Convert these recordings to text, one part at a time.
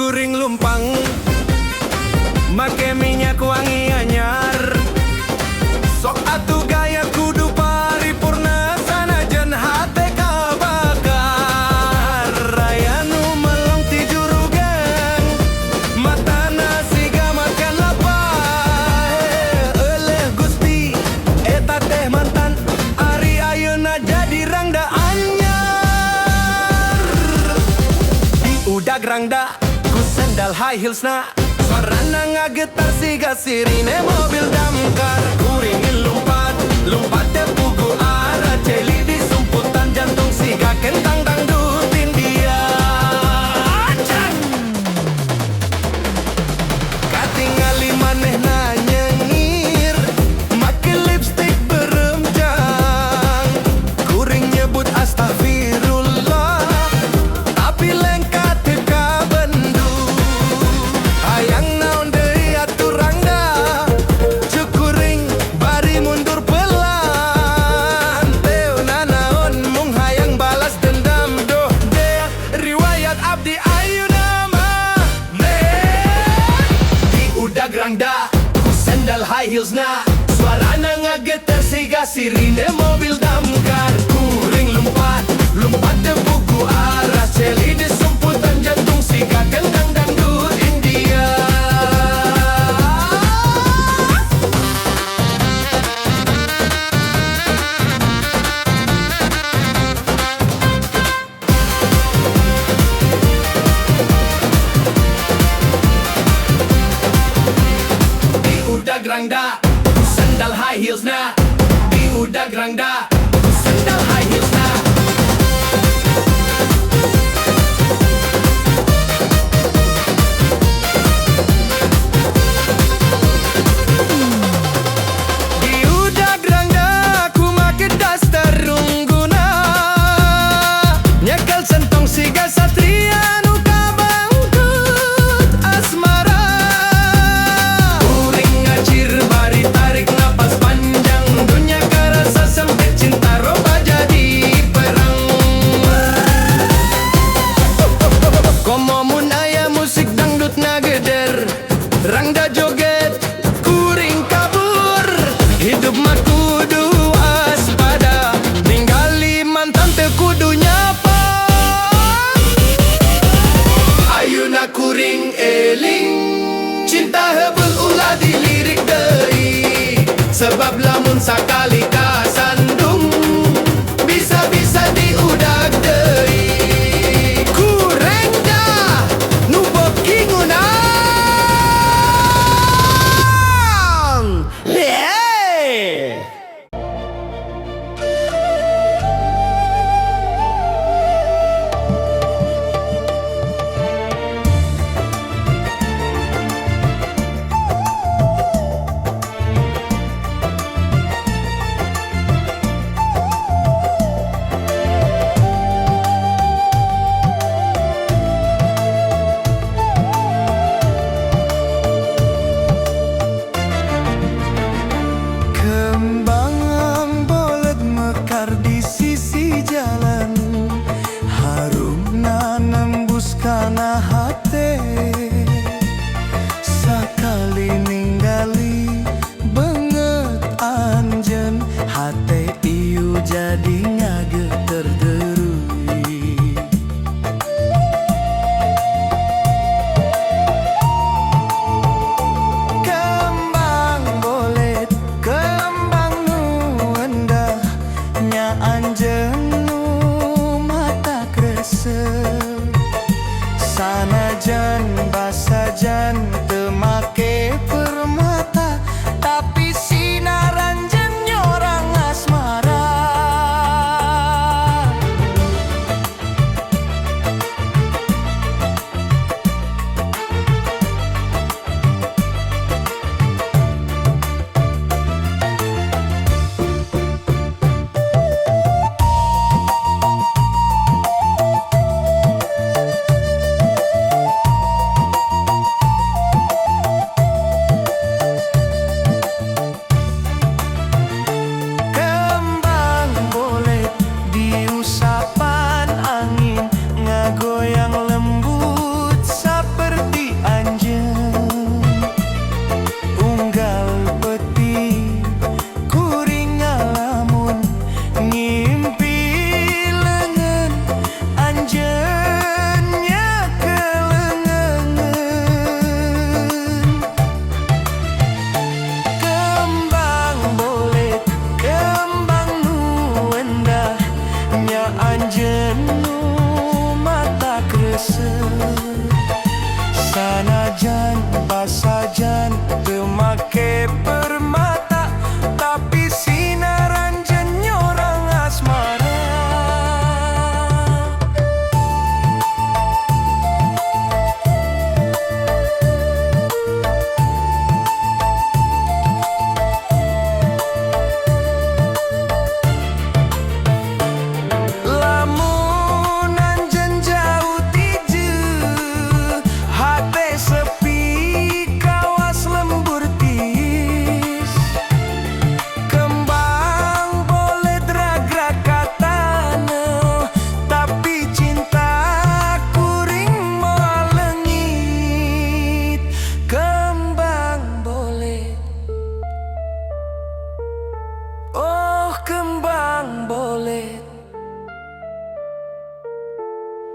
kuring lumpang, make minyak wangi anyar. Sok atuh gaya kudu paripurna, sanajan hate kabakar. Raya nu melong ti jurugan, matana siga makan lapar. Eleh Gusti, eta teh mantan, ari ayeuna jadi rangda anyar. Diudag rangda ku sendal high heels na, suarana ngagetar siga sirine mobil damkar. Kuringin lompat teh pugu arah celi di sumputan jantung siga kentang dangdut India. Katingali manehna nyengir, make lipstick beremjang. Kuring nyebut astagfirullah, tapi lengkat teu ka bendu. Hayang naon deui atuh rangda, ceuk kuring bari mundur pelan. Teu nanaon mung hayang balas dendam. Doh deh riwayat abdi ayeuna mah diudag rangda ku sendal high heels na, suarana ngagetar siga sirine mobil damkar. Kuring lompat teh buku arah celi di sumputan jantung siga kentang dangdut India. Diudag rangda ku sendal high heels na, diudag rangda ku sendal high heels na. Diudag rangda ku make daster rungguna, nyekel sentong siga satria nu kabangkut asmara. Kuring ngacir bari tarik napas panjang,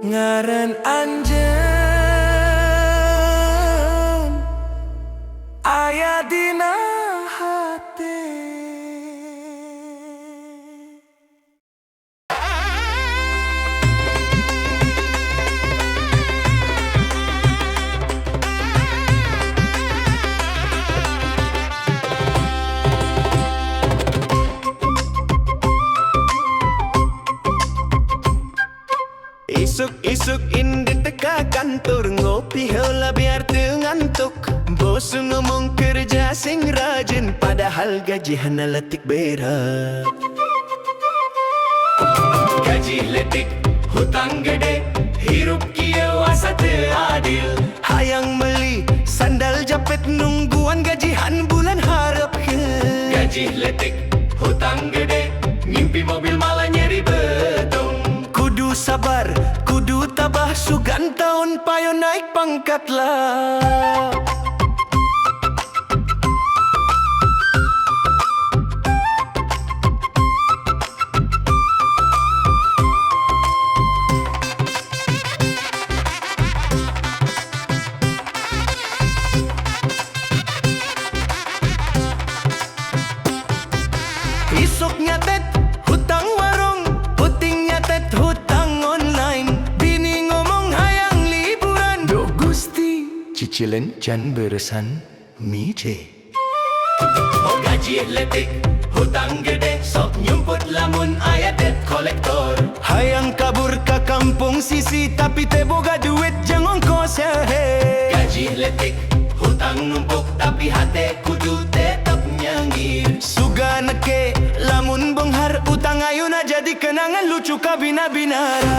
Ngaran anjeun aya dina hate. Isuk-isuk indi teka kantor, ngopi heula biar teu ngantuk. Bos ngomong kerja sing rajin, padahal gajihanna letik berat. Gaji letik, hutang gede, hirup kieu asa teu adil. Hayang meuli sandal japet nungguan gajihan bulan hareup heul. Gaji letik, hutang gede, ngimpi mobil malah nyeri betung. Kudu sabar, kudu tabah, sugan taun payo naik pangkat lah. Isuk nyatet hutang warung, puting nyatet hutang online. Bini ngomong hayang liburan, do Gusti cicilen can beresan mije. Oh gaji letik, hutang gede, sok nyumput lamun aya debt kolektor. Hayang kabur ka kampung sisi, tapi teu boga duit jeung ongkos he. Gaji letik, hutang numpuk, tapi hate kudu tetep nyangir. Sugana ke lamun benghar utang ayeuna jadi kenangan lucu ka bina-binara.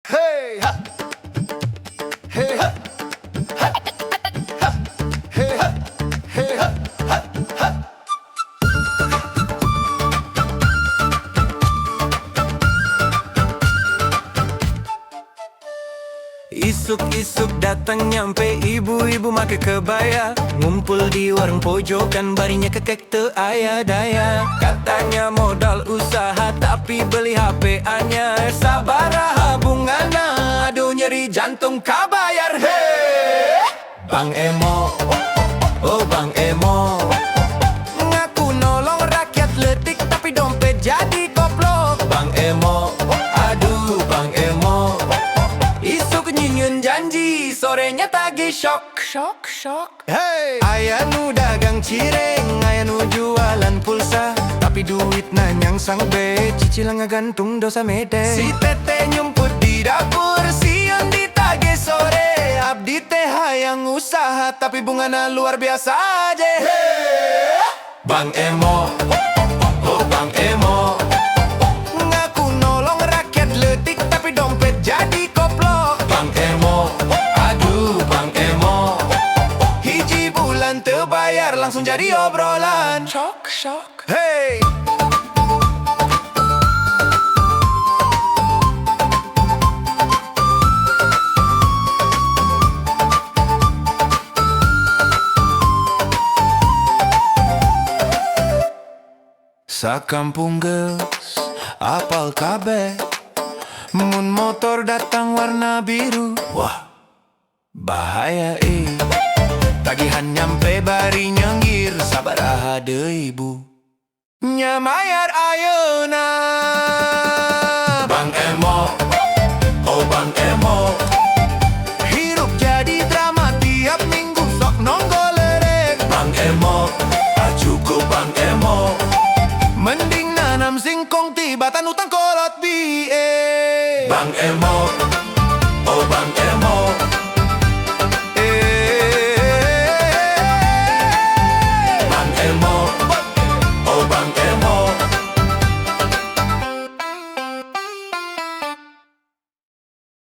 Hey ha, hey ha, ha, ha, hey ha, hey ha, ha, ha. Isuk-isuk datang nyampe ibu-ibu make kebaya, ngumpul di warung pojokan barinya kekek teu aya daya. Katanya modal usaha tapi beli HP anyar, sabaraha bungana, aduh nyeri jantung kabayar he. Bang Emo, oh Bang Emo, ngaku nolong rakyat letik tapi dompet jadi koplok. Bang Emo, aduh Bang Emo, isuk nyinyun janji, sorenya tagih syok. Hey, aya nu dagang cireng, aya nu jualan pulsa, tapi duit nanyang sang be, cicilan ngagantung dosa mede. Si tete nyumput di dapur, sion ditagih sore, abdi teh hayang usaha, tapi bungana luar biasa aja. Hey, Bang Emo, oh Bang Emo, ngaku nolong rakyat letik tapi dompet jadi koplok. Bang Emo, aduh Bang Emo, hiji bulan teu bayar langsung jadi obrolan. Shock. Hey, sakampung geus apal kabeh, mun motor datang warna biru, wah bahaya tagihan nyampe bari nyanggir, sabaraha deui ibu nyamayar ayeuna. Bang Emo, oh Bang Emo, hirup jadi drama tiap minggu sok nonggol lerek. Bang Emo, cukup Bang Emo, mending nanam singkong tibatan utang kolot bie. Bang Emo, oh Bang Emo,